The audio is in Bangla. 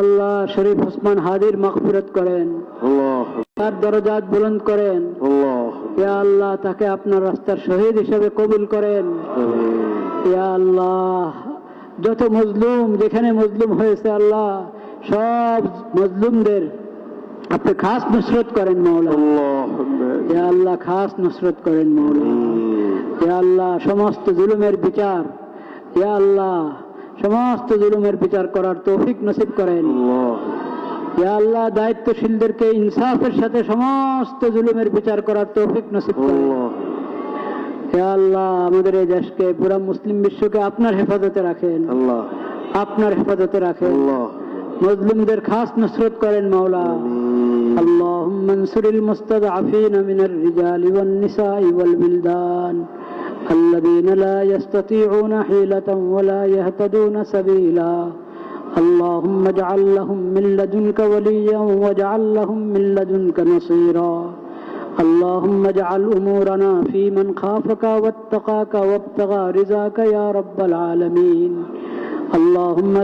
আল্লাহ শরীফ ওসমান হাদির মাগফিরাত করেন, তার দরজাত বুলন্দ করেন। ইয়া আল্লাহ তাকে আপনার রাস্তার শহীদ হিসেবে কবুল করেন। ইয়া আল্লাহ যত মজলুম যেখানে মজলুম হয়েছে আল্লাহ সব মজলুমদের আপনি খাস নুসরত করেন মওলা। ইয়া আল্লাহ খাস নুসরত করেন মওলা। ইয়া আল্লাহ সমস্ত জুলুমের বিচার, ইয়া আল্লাহ সমস্ত জুলুমের বিচার করার তৌফিক নসিব করেন। ইয়া আল্লাহ দায়িত্বশীলদেরকে ইনসাফের সাথে সমস্ত জুলুমের বিচার করার তৌফিক নসিব করেন। ইয়া আল্লাহ আমাদের এই দেশকে পুরা মুসলিম বিশ্বকে আপনার হেফাজতে রাখেন, আপনার হেফাজতে রাখেন। মজলুমদের খাস নুসরত করেন মাওলা। আল্লাহুম্মা আনসুরিল মুস্তাদআফিনা মিনার রিজালি ওয়ান নিসাই ওয়াল বিলদান আল্লাযীনা লা ইস্তাতিউনা হিলাতান ওয়া লা ইয়াহতাদুনা সাবিলা। اللهم اجعل لهم من لدنك وليا واجعل لهم من لدنك نصيرا. اللهم اجعل أمورنا في من خافك واتقاك وابتغى رضاك يا رب العالمين. اللهم